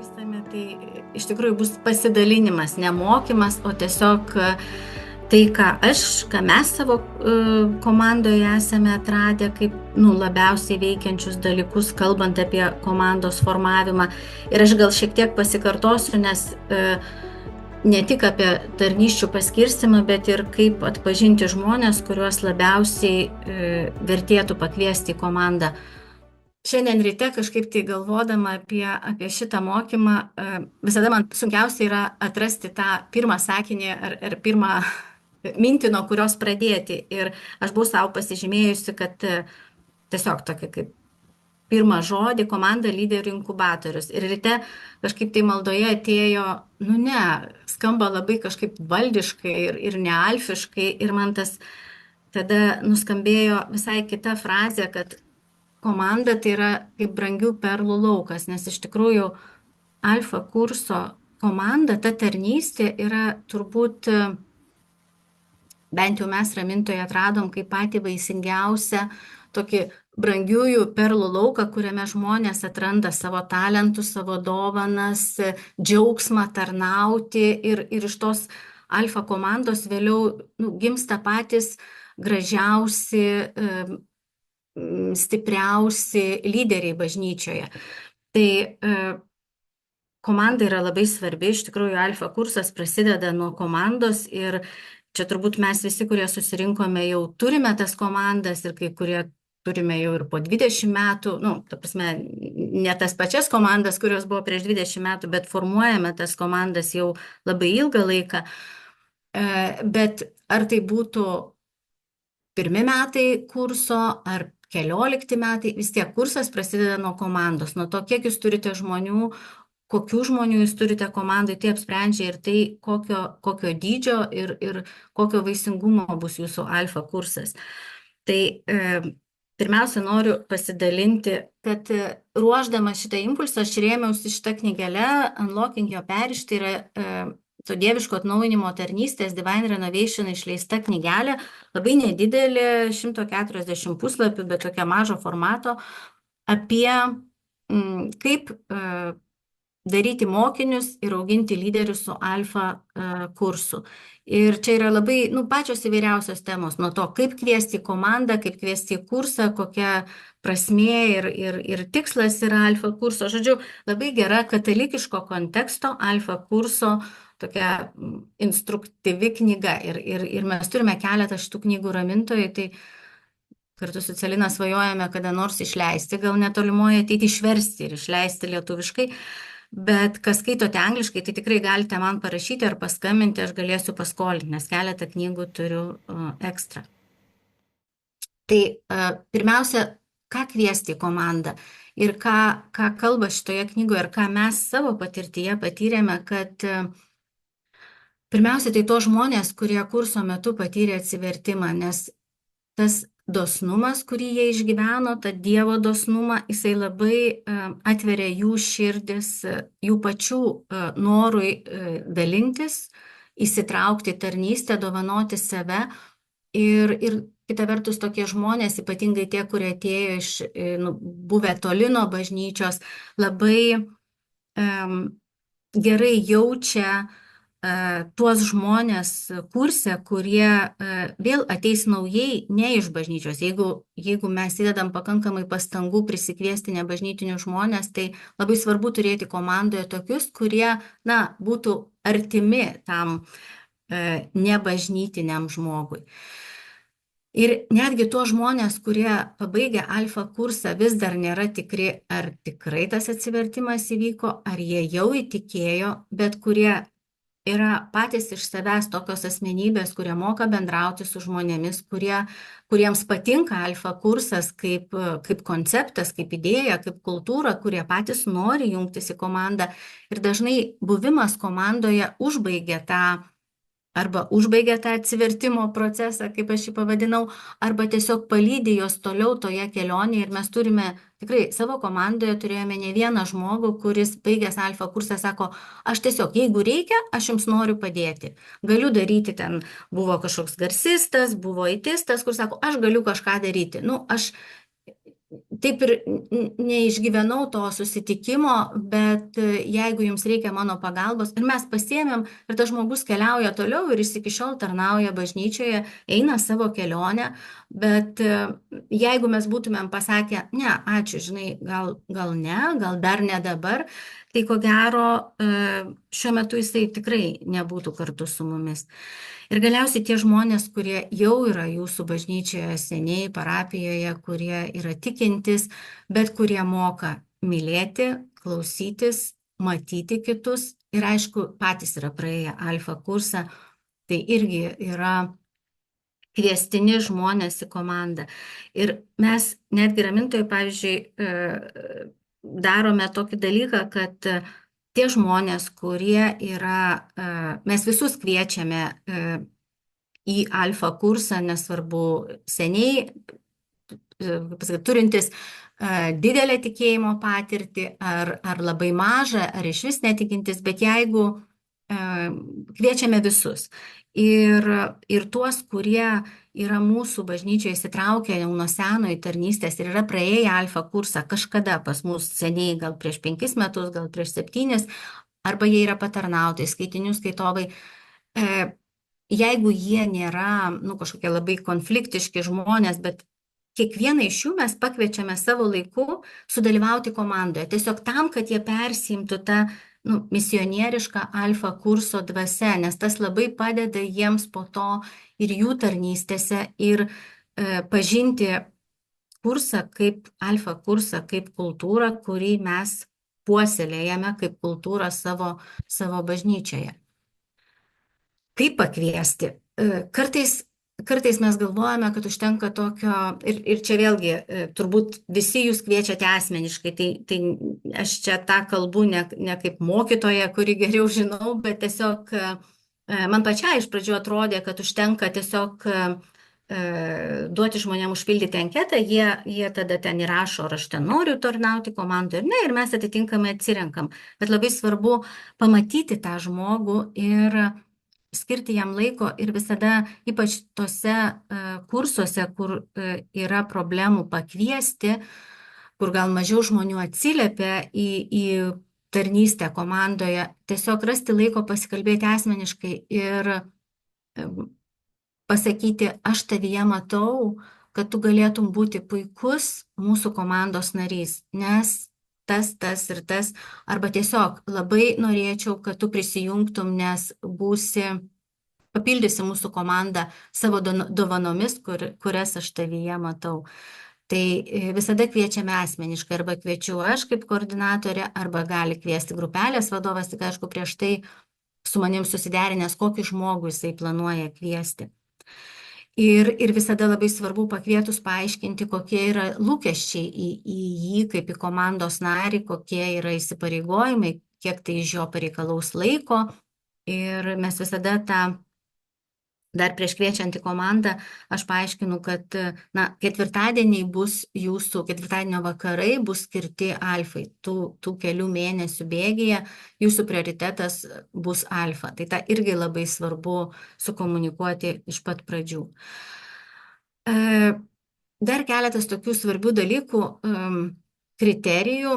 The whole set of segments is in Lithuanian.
pažįstami, tai iš tikrųjų bus pasidalinimas, ne mokymas, o tiesiog tai, ką mes savo komandoje esame atradę kaip labiausiai veikiančius dalykus, kalbant apie komandos formavimą. Ir aš gal šiek tiek pasikartosiu, nes ne tik apie tarnysčių paskirstimą, bet ir kaip atpažinti žmonės, kuriuos labiausiai vertėtų pakviesti į komandą. Šiandien ryte kažkaip tai galvodama apie šitą mokymą, visada man sunkiausia yra atrasti tą pirmą sakinį ar pirmą mintį, nuo kurios pradėti. Ir aš buvau savo pasižymėjusi, kad tiesiog tokį kaip pirmą žodį komanda lyderių inkubatorius. Ir ryte kažkaip tai maldoje atėjo, skamba labai kažkaip valdiškai ir nealfiškai. Ir man tas tada nuskambėjo visai kita frazė, kad komanda tai yra kaip brangių perlų laukas, nes iš tikrųjų alfa kurso komanda, ta tarnystė yra turbūt, bent jau mes Ramintoje atradom kaip patį vaisingiausią tokį brangiųjų perlų lauką, kuriame žmonės atranda savo talentus, savo dovanas, džiaugsmą tarnauti ir iš tos alfa komandos vėliau gimsta patys gražiausi, stipriausi lyderiai bažnyčioje. Tai komanda yra labai svarbi, iš tikrųjų alfa kursas prasideda nuo komandos ir čia turbūt mes visi, kurie susirinkome, jau turime tas komandas ir kai kurie turime jau ir po 20 metų, ta prasme, ne tas pačias komandas, kurios buvo prieš 20 metų, bet formuojame tas komandas jau labai ilgą laiką. Bet ar tai būtų pirmi metai kurso ar 14 metai, vis tiek kursas prasideda nuo komandos, nuo to, kiek jūs turite žmonių, kokių žmonių jūs turite komandai, tai apsprendžia ir tai, kokio dydžio ir kokio vaisingumo bus jūsų alfa kursas. Tai pirmiausia, noriu pasidalinti, kad ruošdama šitą impulsą, aš rėmiausi šitą knygelę, Unlocking Your Parish, tai yra to dieviško atnaujinimo tarnystės Divine Renovation išleista knygelė, labai nedidelė, 140 puslapių, bet tokia mažo formato, apie kaip daryti mokinius ir auginti lyderius su alfa kursu. Ir čia yra labai, pačios įvairiausios temos, nuo to, kaip kviesti į komandą, kaip kviesti į kursą, kokia prasmė ir tikslas yra alfa kurso. Žodžiu, labai gera katalikiško konteksto alfa kurso tokia instruktyvi knyga. Ir mes turime keletą šitų knygų Ramintoje, tai kartu su Celina svajojame kada nors išleisti, gal netolimoje ateiti išversti ir išleisti lietuviškai. Bet kas skaitote angliškai, tai tikrai galite man parašyti ar paskambinti, aš galėsiu paskolinti, nes keletą knygų turiu ekstra. Tai pirmiausia, ką kviesti į komandą ir ką kalba šitoje knygoje ir ką mes savo patirtyje patyrėme, kad pirmiausia, tai to žmonės, kurie kurso metu patyrė atsivertimą, nes tas dosnumas, kurį jie išgyveno, tą Dievo dosnumą, jisai labai atveria jų širdis, jų pačių norui dalintis, įsitraukti į tarnystę, dovanoti save. Ir kita vertus tokie žmonės, ypatingai tie, kurie atėjo buvę toli nuo bažnyčios, labai gerai jaučia tuos žmonės kurse, kurie vėl ateis naujai, ne iš bažnyčios. Jeigu mes įdedam pakankamai pastangų prisikviesti nebažnytinius žmonės, tai labai svarbu turėti komandoje tokius, kurie, būtų artimi tam nebažnytiniam žmogui. Ir netgi tuos žmonės, kurie pabaigę alfa kursą, vis dar nėra tikri, ar tikrai tas atsivertimas įvyko, ar jie jau įtikėjo, bet kurie yra patys iš savęs tokios asmenybės, kurie moka bendrauti su žmonėmis, kuriems patinka alfa kursas kaip konceptas, kaip idėja, kaip kultūra, kurie patys nori jungtis į komandą. Ir dažnai buvimas komandoje užbaigia tą atsivertimo procesą, kaip aš jį pavadinau, arba tiesiog palydi jos toliau toje kelionėje. Ir mes turime, tikrai savo komandoje turėjome ne vieną žmogų, kuris baigęs alfa kursą sako, aš tiesiog, jeigu reikia, aš jums noriu padėti. Galiu daryti, ten buvo kažkoks garsistas, buvo itistas, kur sako, aš galiu kažką daryti. taip ir neišgyvenau to susitikimo, bet jeigu jums reikia mano pagalbos, ir mes pasiėmėm, ir tas žmogus keliauja toliau ir jis iki šiol tarnauja bažnyčioje, eina savo kelionę, bet jeigu mes būtumėm pasakę, ne, ačiū, žinai, gal ne, gal dar ne dabar, tai ko gero šiuo metu jisai tikrai nebūtų kartu su mumis. Ir galiausiai tie žmonės, kurie jau yra jūsų bažnyčioje seniai, parapijoje, kurie yra tikintys, bet kurie moka mylėti, klausytis, matyti kitus ir aišku, patys yra praėję alfa kursą, tai irgi yra kviestini žmonės į komandą. Ir mes netgi ramintojai, pavyzdžiui, darome tokį dalyką, kad tie žmonės, kurie yra, mes visus kviečiame į alfa kursą, nesvarbu seniai, turintis didelę tikėjimo patirtį, ar labai mažą, ar iš vis netikintis, bet jeigu kviečiame visus. Ir tuos, kurie yra mūsų bažnyčioje įsitraukę jau nuo seno į tarnystės ir yra praėję alfa kursą kažkada pas mus seniai, gal prieš 5 metus, gal prieš 7, arba jie yra patarnautai, skaitinių skaitovai. Jeigu jie nėra kažkokie labai konfliktiški žmonės, bet kiekvieną iš jų mes pakviečiame savo laiku sudalyvauti komandoje, tiesiog tam, kad jie persiimtų tą misionierišką alfa kurso dvasia, nes tas labai padeda jiems po to ir jų tarnystėse ir pažinti kursą kaip alfa kursą, kaip kultūrą, kurį mes puoselėjame kaip kultūrą savo bažnyčioje. Kaip pakviesti? Kartais mes galvojame, kad užtenka tokio, ir čia vėlgi turbūt visi jūs kviečiate asmeniškai, tai aš čia tą kalbu ne kaip mokytoja, kuri geriau žinau, bet tiesiog man pačiai iš pradžių atrodė, kad užtenka tiesiog duoti žmonėms užpildyti anketą, jie tada ten įrašo, ar aš ten noriu tarnauti komandoje, ir ne, ir mes atitinkamai atsirenkam. Bet labai svarbu pamatyti tą žmogų ir skirti jam laiko ir visada, ypač tose kursuose, kur yra problemų pakviesti, kur gal mažiau žmonių atsiliepia į tarnystę komandoje, tiesiog rasti laiko pasikalbėti asmeniškai ir pasakyti, aš tavyje matau, kad tu galėtum būti puikus mūsų komandos narys, nes tas ir tas, arba tiesiog labai norėčiau, kad tu prisijungtum, nes papildysi mūsų komandą savo dovanomis, kurias aš tavyje matau. Tai visada kviečiame asmeniškai, arba kviečiu aš kaip koordinatorė, arba gali kviesti grupelės vadovas, tik aišku prieš tai su manim susiderinęs, kokį žmogų jisai planuoja kviesti. Ir visada labai svarbu pakvietus paaiškinti, kokie yra lūkesčiai į jį kaip į komandos narį, kokie yra įsipareigojimai, kiek tai iš jo pareikalaus laiko. Ir mes visada dar prieš kviečiant į komandą, aš paaiškinu, kad ketvirtadienio vakarai bus skirti alfai. Tų kelių mėnesių bėgyje jūsų prioritetas bus alfa. Tai tą irgi labai svarbu sukomunikuoti iš pat pradžių. Dar keletas tokių svarbių dalykų, kriterijų,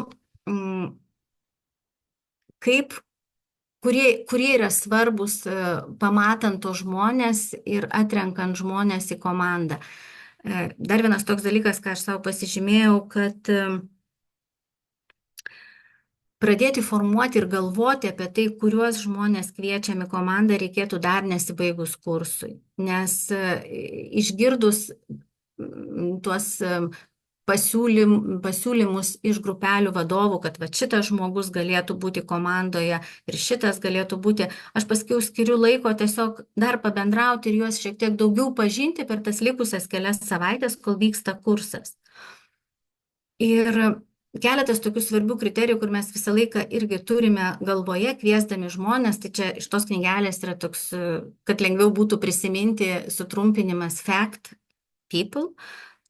kurie yra svarbus pamatant tos žmonės ir atrenkant žmonės į komandą. Dar vienas toks dalykas, ką aš savo pasižymėjau, kad pradėti formuoti ir galvoti apie tai, kuriuos žmonės kviečiami komandą, reikėtų dar nesibaigus kursui. Nes išgirdus tuos pasiūlymus iš grupelių vadovų, kad šitas žmogus galėtų būti komandoje ir šitas galėtų būti, aš paskiau skiriu laiko tiesiog dar pabendrauti ir juos šiek tiek daugiau pažinti per tas likusias kelias savaitės, kol vyksta kursas. Ir keletas tokių svarbių kriterijų, kur mes visą laiką irgi turime galvoje, kviesdami žmonės, tai čia iš tos knygelės yra toks, kad lengviau būtų prisiminti sutrumpinimas FACT, people.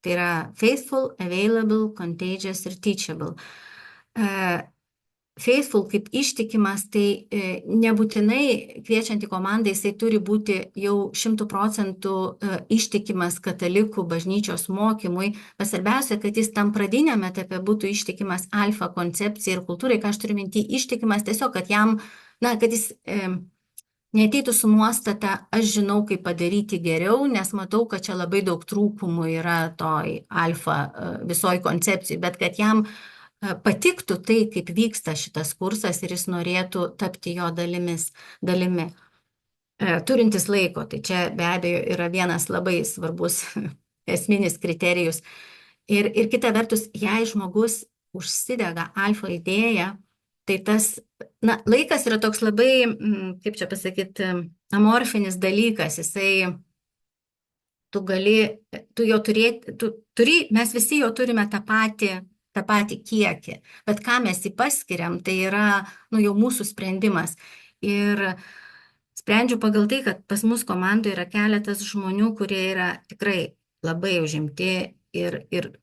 Tai yra faithful, available, contagious ir teachable. faithful kaip ištikimas, tai nebūtinai kviečiant į komandą jisai turi būti jau 100% ištikimas katalikų bažnyčios mokymui, bet svarbiausia, kad jis tam pradiniam etape būtų ištikimas alfa koncepcijai ir kultūrai, ką aš turiu minty, ištikimas tiesiog, kad jam, na, kad jis neateitų su nuostata, aš žinau, kaip padaryti geriau, nes matau, kad čia labai daug trūkumų yra toj alfa visoj koncepcijai, bet kad jam patiktų tai, kaip vyksta šitas kursas ir jis norėtų tapti jo dalimi. Turintis laiko, tai čia be abejo yra vienas labai svarbus esminis kriterijus. Ir kita vertus, jei žmogus užsidega alfa idėją, tai tas, na, laikas yra toks labai, kaip čia pasakyti, amorfinis dalykas, jisai, mes visi jo turime tą patį kiekį, bet ką mes jį paskiriam, tai yra, jau mūsų sprendimas. Ir sprendžiu pagal tai, kad pas mus komandoje yra keletas žmonių, kurie yra tikrai labai užimti ir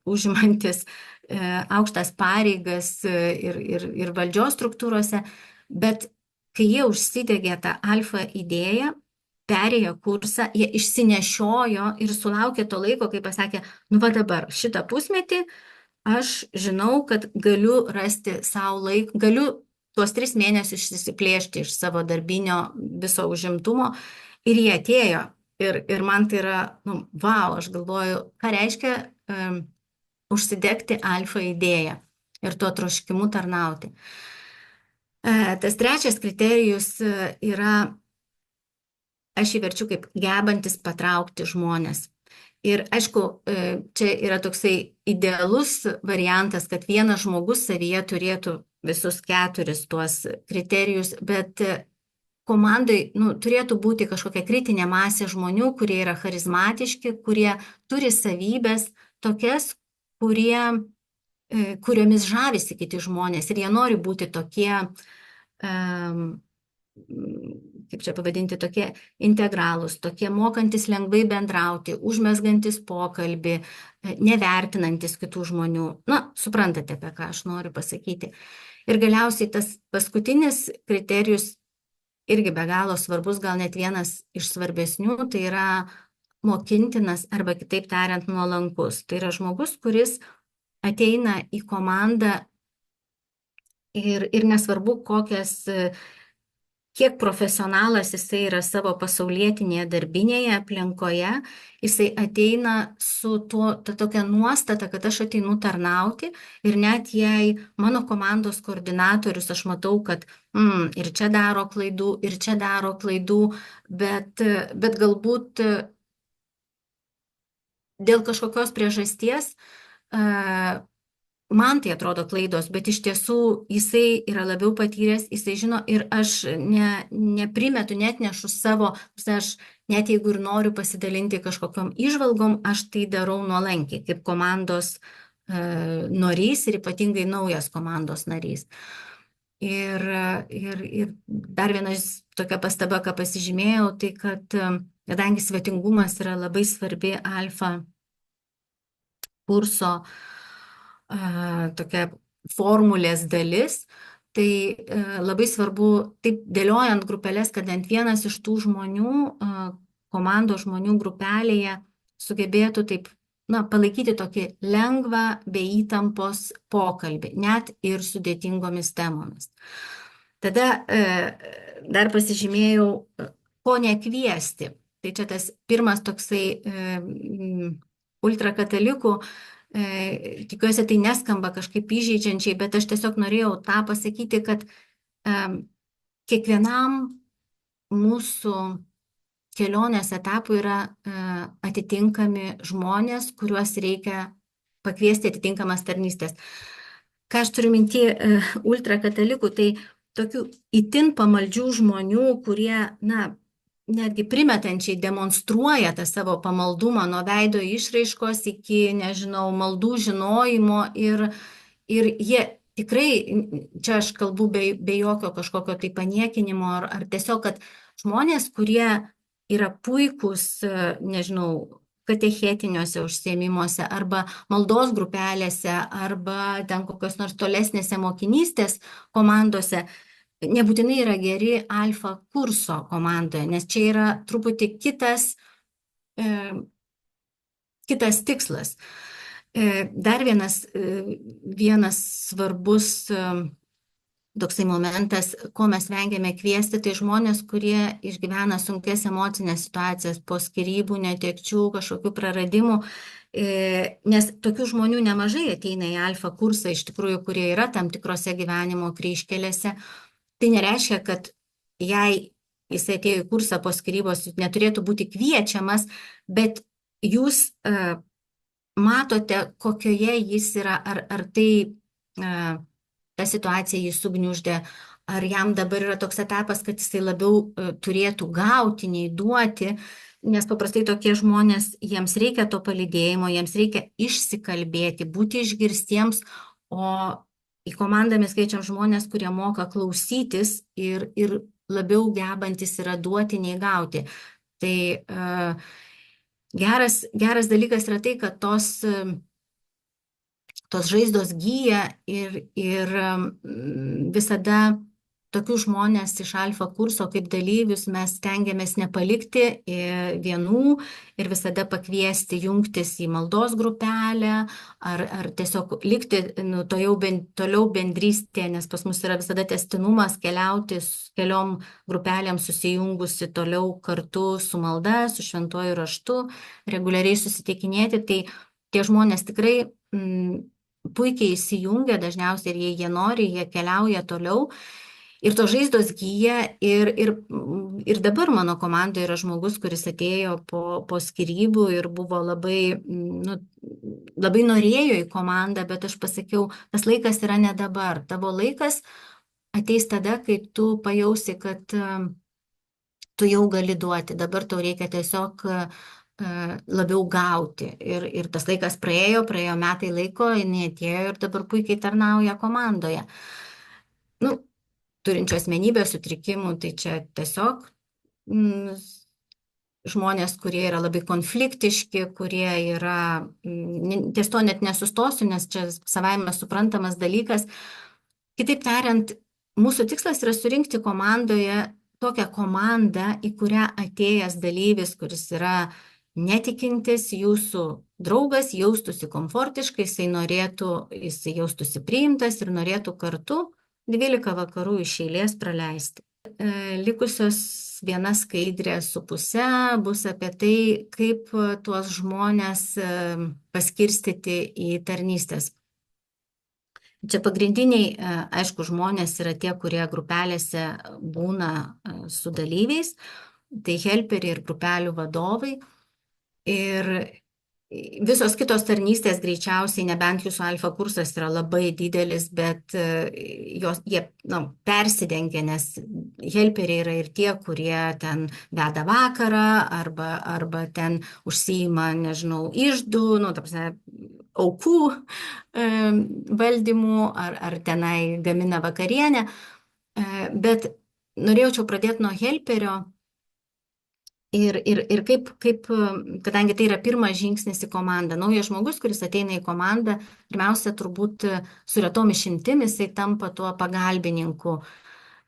užimantis aukštas pareigas ir valdžios struktūrose, bet kai jie užsidegė tą alfa idėją, perėjo kursą, jie išsinešiojo ir sulaukė to laiko, kai pasakė, va dabar šitą pusmetį aš žinau, kad galiu rasti savo laiką, galiu tuos 3 mėnesius išsiplėšti iš savo darbinio viso užimtumo ir jie atėjo. Ir man tai yra, vau, aš galvoju, ką reiškia užsidegti alfa idėją ir tuo troškimu tarnauti. Tas trečias kriterijus yra, aš jį verčiu kaip gebantis patraukti žmonės. Ir aišku, čia yra toksai idealus variantas, kad vienas žmogus savyje turėtų visus 4 tuos kriterijus, bet komandai turėtų būti kažkokia kritinė masė žmonių, kurie yra charizmatiški, kurie turi savybės tokias, kuriomis žavisi kiti žmonės ir jie nori būti tokie, kaip čia pavadinti, tokie integralūs, tokie mokantis lengvai bendrauti, užmesgantis pokalbį, nevertinantis kitų žmonių. Suprantate, apie ką aš noriu pasakyti. Ir galiausiai tas paskutinis kriterijus irgi be galo svarbus, gal net vienas iš svarbesnių, tai yra mokintinas arba kitaip tariant nuolankus. Tai yra žmogus, kuris ateina į komandą ir nesvarbu, kiek profesionalas jisai yra savo pasaulietinėje darbinėje aplinkoje, jisai ateina su tokia nuostata, kad aš ateinu tarnauti ir net jei mano komandos koordinatorius, aš matau, kad ir čia daro klaidų, bet galbūt dėl kažkokios priežasties man tai atrodo klaidos, bet iš tiesų jisai yra labiau patyręs, jisai žino ir aš neprimetu, net nešu savo, aš net jeigu ir noriu pasidalinti kažkokiom įžvalgom, aš tai darau nuolankiai, kaip komandos narys ir ypatingai naujas komandos narys. Ir dar vienas tokia pastaba, ką pasižymėjau, tai kad kadangi svetingumas yra labai svarbi alfa kurso tokia formulės dalis, tai labai svarbu, taip dėliojant grupelės, kad ant vienas iš tų žmonių, komandos žmonių grupelėje sugebėtų taip, palaikyti tokį lengvą, be įtampos pokalbį, net ir sudėtingomis temomis. Tada dar pasižymėjau, ko nekviesti. Tai čia tas pirmas toksai ultrakatalikų, tikiuosi tai neskamba kažkaip įžeidžiančiai, bet aš tiesiog norėjau tą pasakyti, kad kiekvienam mūsų kelionės etapui yra atitinkami žmonės, kuriuos reikia pakviesti atitinkamas tarnystės. Ką aš turiu minty ultrakatalikų, tai tokių itin pamaldžių žmonių, kurie, netgi primetančiai demonstruoja tą savo pamaldumą nuo veido išraiškos iki, nežinau, maldų žinojimo ir jie tikrai, čia aš kalbu be jokio kažkokio tai paniekinimo ar tiesiog, kad žmonės, kurie yra puikūs, nežinau, katechetiniuose užsiėmimuose arba maldos grupelėse arba ten kokios nors tolesnėse mokinystės komandose nebūtinai yra geri alfa kurso komandoje, nes čia yra truputį kitas tikslas. Dar vienas svarbus toksai momentas, ko mes vengiame kviesti, tai žmonės, kurie išgyvena sunkes emocinės situacijas po skyrybų, netekčių, kažkokių praradimų, nes tokių žmonių nemažai ateina į alfa kursą, iš tikrųjų, kurie yra tam tikrose gyvenimo kryžkelėse. Tai nereiškia, kad jei jis atėjo į kursą po skyrybos, neturėtų būti kviečiamas, bet jūs matote, kokioje jis yra, ar tai ta situacija jį sugniuždė, ar jam dabar yra toks etapas, kad jisai labiau turėtų gauti, nei duoti, nes paprastai tokie žmonės, jiems reikia to palydėjimo, jiems reikia išsikalbėti, būti išgirstiems, o į komandą mes kviečiam žmonės, kurie moka klausytis ir labiau gebantis yra duoti, nei gauti. Tai geras dalykas yra tai, kad tos žaizdos gyja ir visada tokių žmonės iš alfa kurso kaip dalyvius mes stengiamės nepalikti vienų ir visada pakviesti jungtis į maldos grupelę ar tiesiog likti toliau bendrystėje, nes pas mus yra visada tęstinumas keliauti keliom grupelėm susijungusi toliau kartu su malda, su šventuoju raštu, reguliariai susitikinėti, tai tie žmonės tikrai puikiai įsijungia, dažniausiai ir jei jie nori, jie keliauja toliau. Ir to žaizdos gyja ir dabar mano komandoje yra žmogus, kuris atėjo po skyrybų ir buvo labai norėjo į komandą, bet aš pasakiau, tas laikas yra ne dabar. Tavo laikas ateis tada, kai tu pajausi, kad tu jau gali duoti. Dabar tau reikia tiesiog labiau gauti. Ir tas laikas praėjo metai laiko, jinai atėjo ir dabar puikiai tarnauja komandoje. Turinčių asmenybės sutrikimų, tai čia tiesiog žmonės, kurie yra labai konfliktiški, kurie yra, ties to net nesustosiu, nes čia savaime suprantamas dalykas. Kitaip tariant, mūsų tikslas yra surinkti komandoje tokią komandą, į kurią atėjęs dalyvis, kuris yra netikintis, jūsų draugas, jaustųsi komfortiškai, jisai jaustųsi priimtas ir norėtų kartu 12 vakarų iš eilės praleisti. Likusios 1 skaidrė su puse bus apie tai, kaip tuos žmonės paskirstyti į tarnystės. Čia pagrindiniai, aišku, žmonės yra tie, kurie grupelėse būna su dalyviais, tai helperiai ir grupelių vadovai. Ir visos kitos tarnystės greičiausiai, nebent jūsų alfa kursas yra labai didelis, bet jie persidengia, nes helperiai yra ir tie, kurie ten veda vakarą arba ten užsiima, nežinau, iždų, aukų valdymų ar tenai gamina vakarienę. Bet norėjau pradėti nuo helperio. Ir kaip, kadangi tai yra pirmas žingsnis į komandą, naujas žmogus, kuris ateina į komandą, pirmiausia, turbūt su retom išimtim, jisai tampa tuo pagalbininku,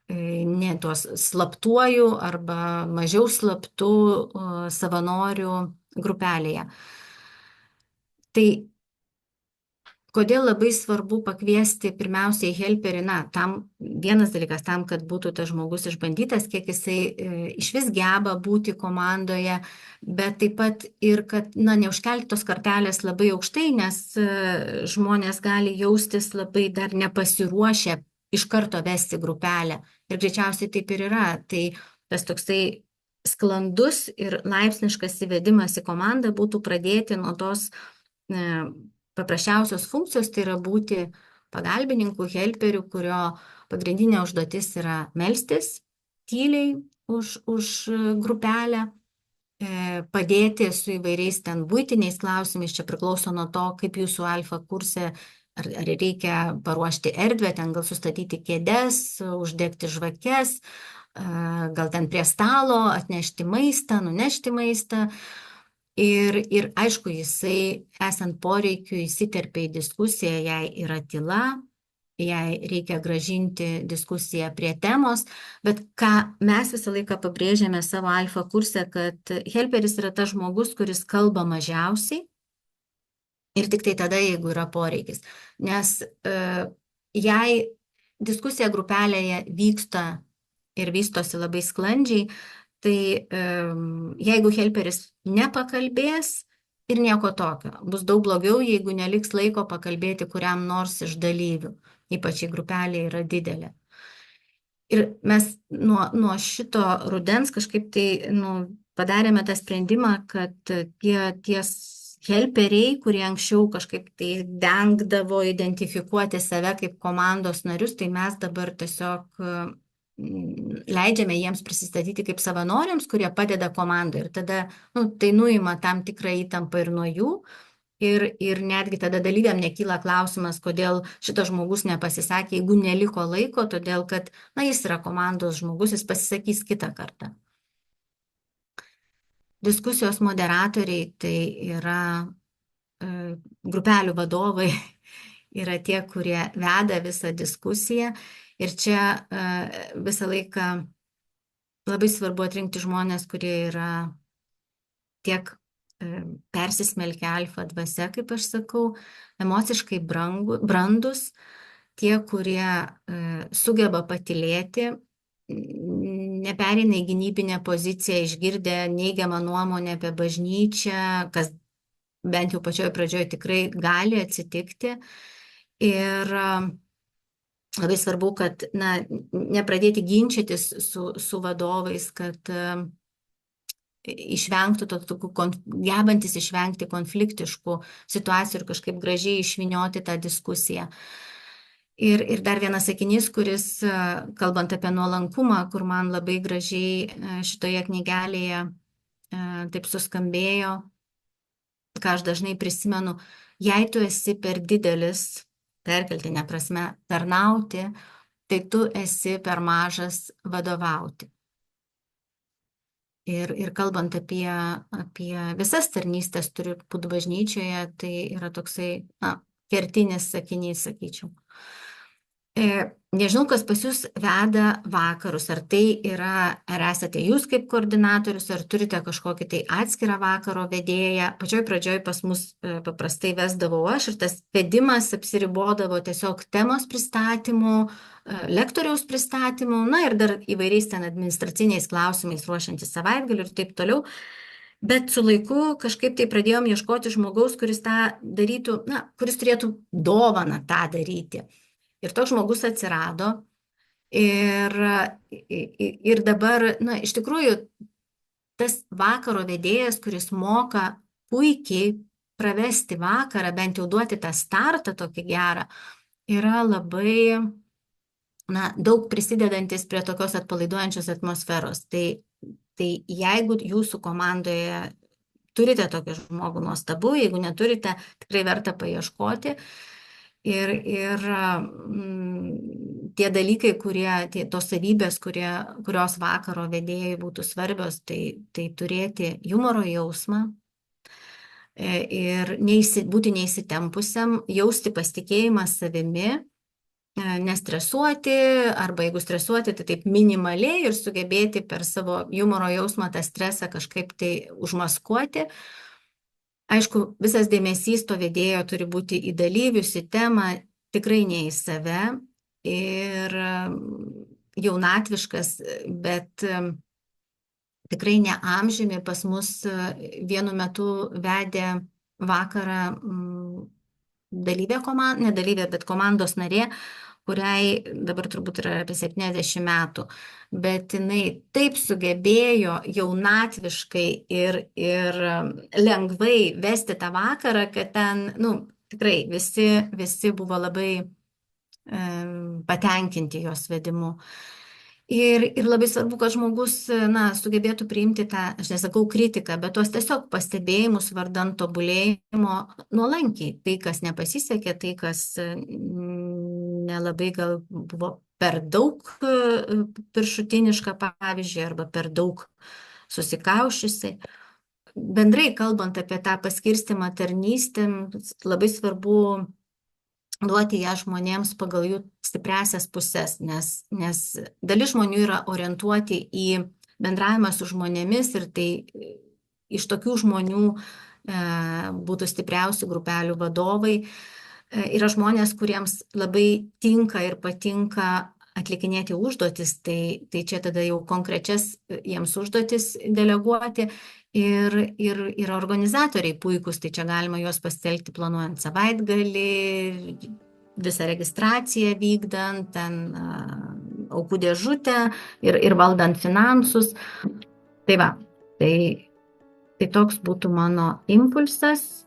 ne tuos slaptuoju arba mažiau slaptų savanorių grupelėje. Tai kodėl labai svarbu pakviesti pirmiausiai helperį, vienas dalykas tam, kad būtų tas žmogus išbandytas, kiek jisai išvis geba būti komandoje, bet taip pat ir, kad neužkelti tos kartelės labai aukštai, nes žmonės gali jaustis labai dar nepasiruošę iš karto vesti grupelę. Ir greičiausiai taip ir yra. Tai tas toksai sklandus ir laipsniškas įvedimas į komandą būtų pradėti nuo tos paprasčiausios funkcijos, tai yra būti pagalbininku, helperiu, kurio pagrindinė užduotis yra melstis tyliai už grupelę, padėti su įvairiais ten buitiniais klausimais, čia priklauso nuo to, kaip jūsų alfa kurse, ar reikia paruošti erdvę, ten gal sustatyti kėdes, uždegti žvakes, gal ten prie stalo atnešti maistą, nunešti maistą. Ir aišku, jisai, esant poreikiu, įsiterpia į diskusiją, jei yra tyla, jei reikia gražinti diskusiją prie temos, bet ką mes visą laiką pabrėžiame savo alfa kurse, kad helperis yra tas žmogus, kuris kalba mažiausiai ir tik tai tada, jeigu yra poreikis. Nes jei diskusija grupelėje vyksta ir vystosi labai sklandžiai, tai jeigu helperis nepakalbės ir nieko tokio, bus daug blogiau, jeigu neliks laiko pakalbėti kuriam nors iš dalyvių, ypač jei grupelė yra didelė. Ir mes nuo šito rudens kažkaip tai padarėme tą sprendimą, kad tie helperiai, kurie anksčiau kažkaip tai vengdavo identifikuoti save kaip komandos narius, tai mes dabar tiesiog leidžiame jiems prisistatyti kaip savanoriams, kurie padeda komandai. Ir tada tai nuima tam tikrą įtampą ir nuo jų. Ir netgi tada dalyviam nekyla klausimas, kodėl šitas žmogus nepasisakė, jeigu neliko laiko, todėl kad jis yra komandos žmogus, jis pasisakys kitą kartą. Diskusijos moderatoriai tai yra grupelių vadovai, yra tie, kurie veda visą diskusiją. Ir čia visą laiką labai svarbu atrinkti žmonės, kurie yra tiek persismelkę alfa dvasia, kaip aš sakau, emociškai brandus, tie, kurie sugeba patylėti, nepereina į gynybinę poziciją, išgirdę neigiamą nuomonę apie bažnyčią, kas bent jau pačioje pradžioje tikrai gali atsitikti. Ir labai svarbu, kad nepradėti ginčytis su vadovais, kad išvengtų gebantis išvengti konfliktiškų situacijų ir kažkaip gražiai išvynioti tą diskusiją. Ir dar vienas sakinys, kuris, kalbant apie nuolankumą, kur man labai gražiai šitoje knygelėje taip suskambėjo, ką aš dažnai prisimenu, jei tu esi per didelis, perkeltinė prasme, tarnauti, tai tu esi per mažas vadovauti. Ir kalbant apie visas tarnystės turi būti bažnyčioje, tai yra toksai kertinis sakinys, sakyčiau. Nežinau, kas pas jūs veda vakarus, ar tai yra, ar esate jūs kaip koordinatorius, ar turite kažkokį tai atskirą vakaro vedėją. Pačioj pradžioj pas mus paprastai vesdavau aš ir tas vedimas apsiribodavo tiesiog temos pristatymu, lektoriaus pristatymu, ir dar įvairiais ten administraciniais klausimais ruošiantis savaitgalių ir taip toliau. Bet su laiku kažkaip tai pradėjom ieškoti žmogaus, kuris tą darytų, kuris turėtų dovaną tą daryti. Ir toks žmogus atsirado ir dabar, iš tikrųjų, tas vakaro vedėjas, kuris moka puikiai pravesti vakarą, bent jau duoti tą startą tokį gerą, yra labai, daug prisidedantis prie tokios atpalaiduojančios atmosferos. Tai jeigu jūsų komandoje turite tokį žmogų, nuostabu, jeigu neturite, tikrai verta paieškoti. Ir tie dalykai, tos savybės, kurios vakaro vedėjai būtų svarbios, tai turėti humoro jausmą ir būti neįsitempusiam, jausti pasitikėjimą savimi, nestresuoti, arba jeigu stresuoti, tai taip minimaliai ir sugebėti per savo humoro jausmą tą stresą kažkaip tai užmaskuoti. Aišku, visas dėmesys to vedėjo turi būti į dalyvius, į temą, tikrai ne į save ir jaunatviškas, bet tikrai ne amžiumi. Pas mus vienu metu vedė vakarą ne dalyvė, bet komandos narė, kuriai dabar turbūt yra apie 70 metų, bet jinai taip sugebėjo jaunatviškai ir lengvai vesti tą vakarą, kad ten, tikrai visi buvo labai patenkinti jos vedimu. Ir labai svarbu, kad žmogus, sugebėtų priimti tą, aš nesakau kritiką, bet tuos tiesiog pastebėjimus vardan tobulėjimo nuolankiai. Tai, kas nepasisekė, tai, kas nelabai gal buvo per daug viršutiniška, pavyzdžiui, arba per daug susikaušiusi, bendrai kalbant apie tą paskirstimą tarnystėm, labai svarbu duoti ją žmonėms pagal jų stipriasias puses, nes dalis žmonių yra orientuoti į bendravimą su žmonėmis ir tai iš tokių žmonių būtų stipriausių grupelių vadovai. Yra žmonės, kuriems labai tinka ir patinka atlikinėti užduotis, tai čia tada jau konkrečias jiems užduotis deleguoti. Ir organizatoriai puikus, tai čia galima juos pasitelkti planuojant savaitgalį, visą registraciją vykdant, ten aukų dėžutę ir valdant finansus. Tai va, tai toks būtų mano impulsas.